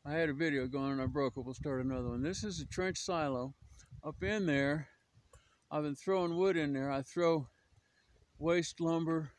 I had a video going and I broke it. We'll start another one. This is a trench silo. Up in there, I've been throwing wood in there. I throw waste lumber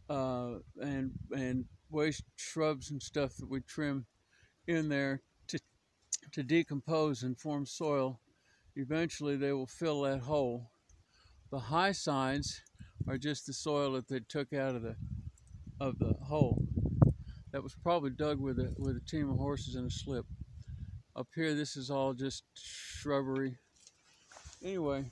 and waste shrubs and stuff that we trim in there to decompose and form soil. Eventually, they will fill that hole. The high sides are just the soil that they took out of the hole. That was probably dug with a team of horses in a slip. Up here, this is all just shrubbery. Anyway,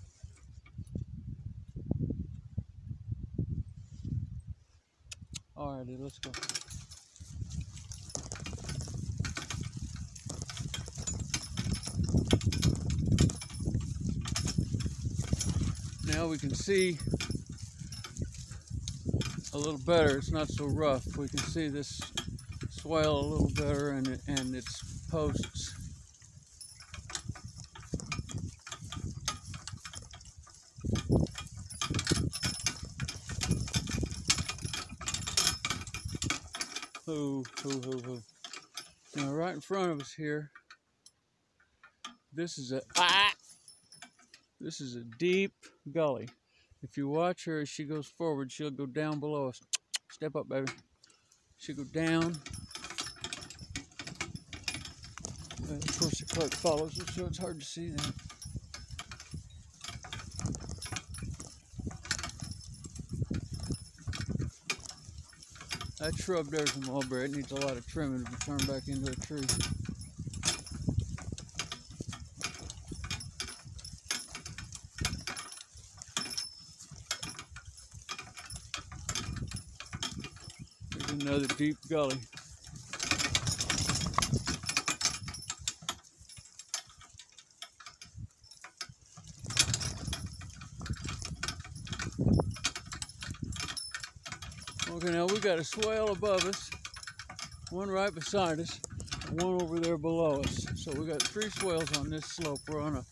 alrighty, let's go. Now we can see a little better. It's not so rough. We can see this swale a little better and its posts. Now right in front of us here, this is a deep gully. If you watch her as she goes forward, she'll go down below us. Step up, baby. She'll go down. And of course the cart follows her, so it's hard to see that. That shrub there's a mulberry. It needs a lot of trimming to be turned back into a tree. There's another deep gully. Okay, now we got a swale above us, one right beside us, and one over there below us. So we got three swales on this slope. We're on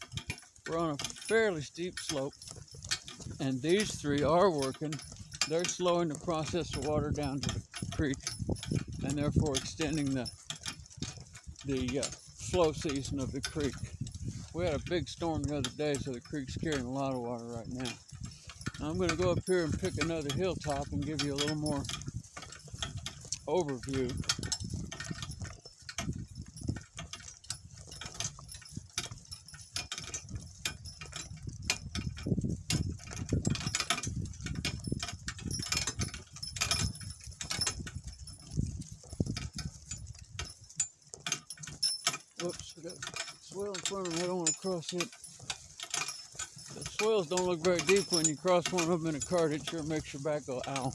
a fairly steep slope, and these three are working. They're slowing the process of water down to the creek, and therefore extending the flow season of the creek. We had a big storm the other day, so the creek's carrying a lot of water right now. I'm going to go up here and pick another hilltop and give you a little more overview. Whoops, I got a swale in front of me. I don't want to cross it. The swales don't look very deep when you cross one of them in a cart. It sure makes your back go, ow.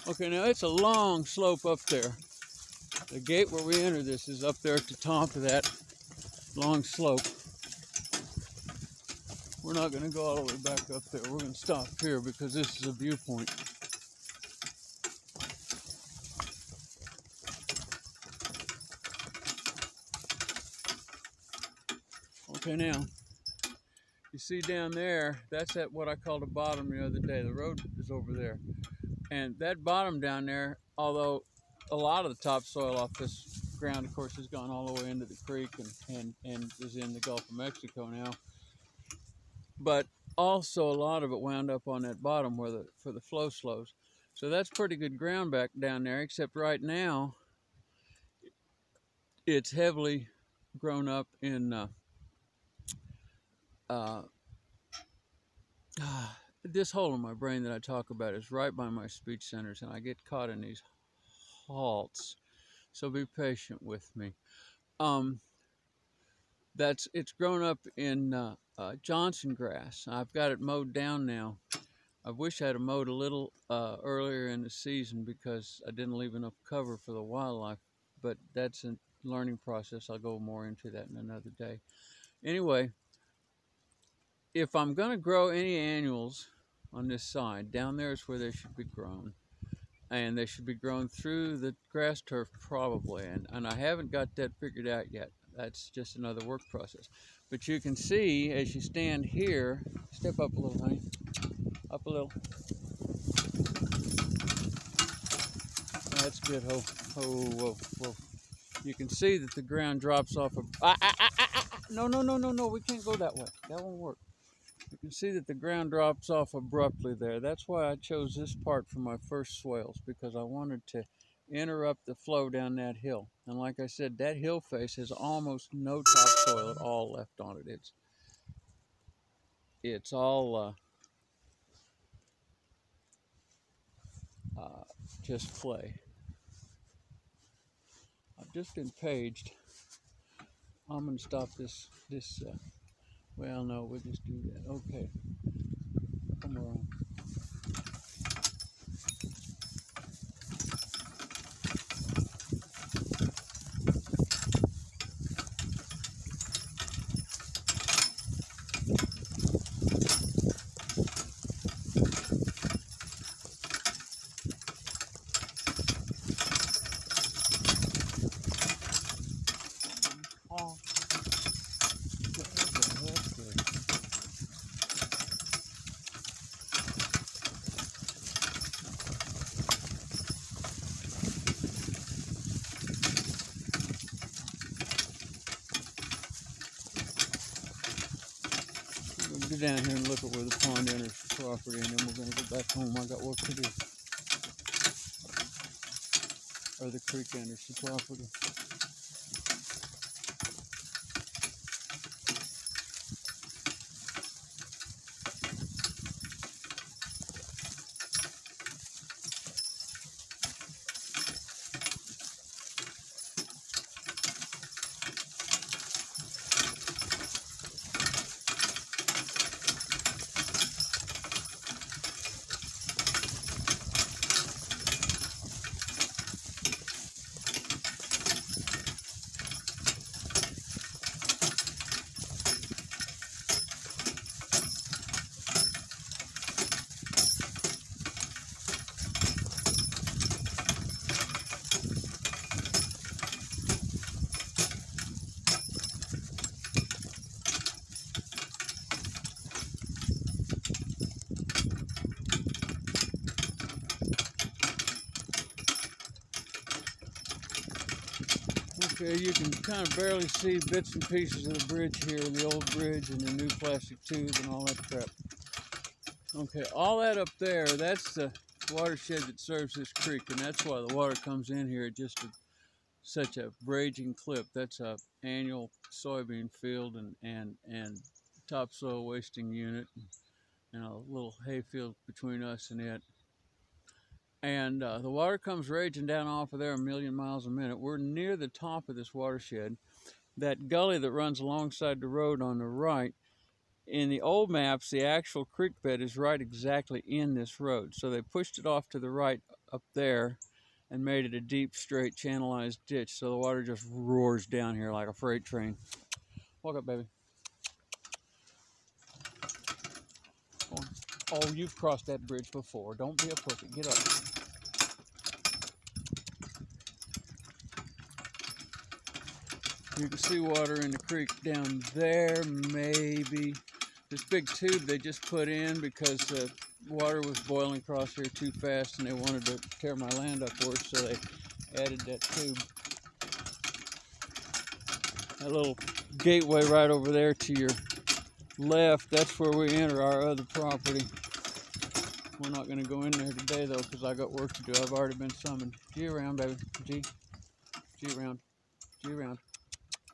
Okay, now it's a long slope up there. The gate where we enter this is up there at the top of that long slope. We're not going to go all the way back up there. We're going to stop here because this is a viewpoint. Okay, now, you see down there, that's at what I called the bottom the other day. The road is over there. And that bottom down there, although a lot of the topsoil off this ground, of course, has gone all the way into the creek and is in the Gulf of Mexico now. But also a lot of it wound up on that bottom where for the flow slows. So that's pretty good ground back down there, except right now, it's heavily grown up in this hole in my brain that I talk about is right by my speech centers, and I get caught in these halts. So be patient with me. It's grown up in Johnson grass. I've got it mowed down now. I wish I'd have mowed a little earlier in the season because I didn't leave enough cover for the wildlife, but that's a learning process. I'll go more into that in another day. Anyway, if I'm going to grow any annuals on this side, down there is where they should be grown. And they should be grown through the grass turf probably. And I haven't got that figured out yet. That's just another work process. But you can see as you stand here, step up a little, honey, up a little. That's good. Oh, oh, whoa, whoa. You can see that the ground drops off. No, no, no, no, no. We can't go that way. That won't work. You can see that the ground drops off abruptly there. That's why I chose this part for my first swales, because I wanted to interrupt the flow down that hill. And like I said, that hill face has almost no topsoil at all left on it. It's all just clay. I've just been paged. I'm going to stop this. Well, no, we'll just do that. Okay. Come on. Oh. That's good. We'll go down here and look at where the pond enters the property, and then we're going to go back home. I got work to do. Or the creek enters the property. Okay, you can kind of barely see bits and pieces of the bridge here, the old bridge and the new plastic tube and all that crap. Okay, all that up there, that's the watershed that serves this creek, and that's why the water comes in here at just such a raging clip. That's a annual soybean field and topsoil wasting unit, and a little hay field between us and it. And the water comes raging down off of there 1,000,000 miles a minute. We're near the top of this watershed. That gully that runs alongside the road on the right, in the old maps, the actual creek bed is right exactly in this road. So they pushed it off to the right up there and made it a deep, straight, channelized ditch. So the water just roars down here like a freight train. Walk up, baby. Go on. Oh, you've crossed that bridge before. Don't be a pussy. Get up. You can see water in the creek down there, maybe. This big tube they just put in because the water was boiling across here too fast and they wanted to tear my land up worse, so they added that tube. That little gateway right over there to your left, that's where we enter our other property. We're not going to go in there today though because I got work to do. I've already been summoned. G around, baby. G. G around. G around.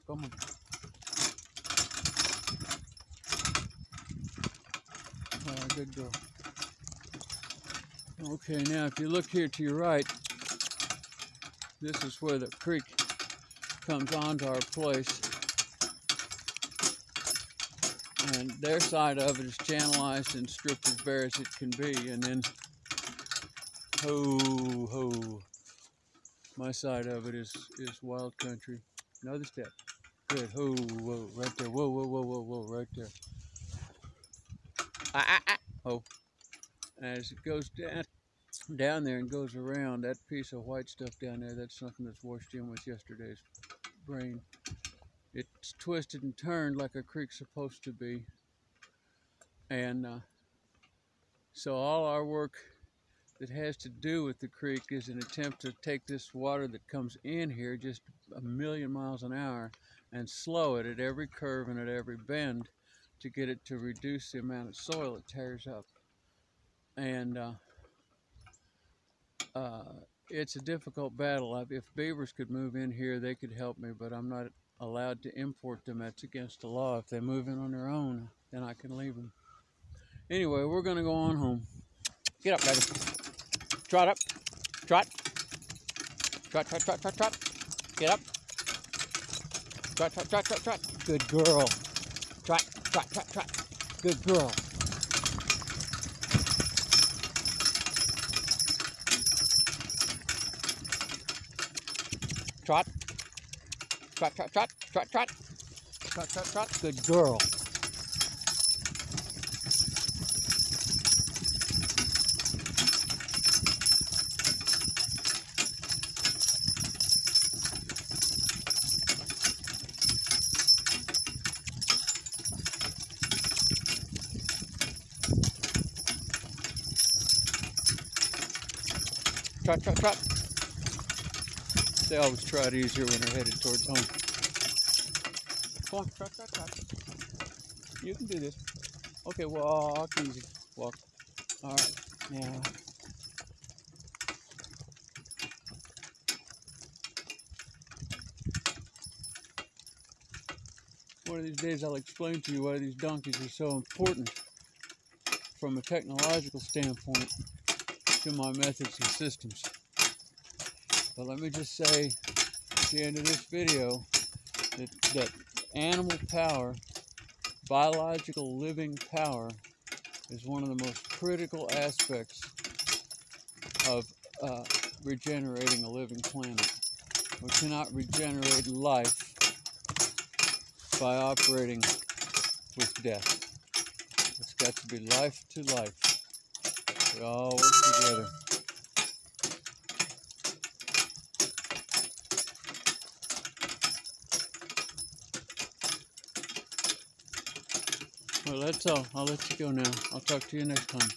Come on. Good girl. Okay, now if you look here to your right, this is where the creek comes onto our place. And their side of it is channelized and stripped as bare as it can be. And then, ho, ho. My side of it is wild country. Another step. Good. Ho, whoa, right there. Whoa, whoa, whoa, whoa, whoa, right there. Oh. As it goes down there and goes around, that piece of white stuff down there, that's something that's washed in with yesterday's rain. It's twisted and turned like a creek's supposed to be. And so all our work that has to do with the creek is an attempt to take this water that comes in here just a million miles an hour and slow it at every curve and at every bend to get it to reduce the amount of soil it tears up. And it's a difficult battle. If beavers could move in here, they could help me, but I'm not allowed to import them. That's against the law. If they move in on their own, then I can leave them. Anyway, we're going to go on home. Get up, baby. Trot up. Trot. Trot, trot, trot, trot, trot. Get up. Trot, trot, trot, trot, trot. Good girl. Trot, trot, trot, trot. Good girl. Trot. Trot, trot, trot, trot, trot. Trot, trot, trot. Good girl. Trot, trot, trot. They always trot easier when they're headed towards home. Come on, trot, trot, trot. You can do this. Okay, walk easy. Walk. All right, now. One of these days I'll explain to you why these donkeys are so important from a technological standpoint to my methods and systems. But let me just say at the end of this video that animal power, biological living power, is one of the most critical aspects of regenerating a living planet. We cannot regenerate life by operating with death. It's got to be life to life. We all work together. Well, that's all. I'll let you go now. I'll talk to you next time.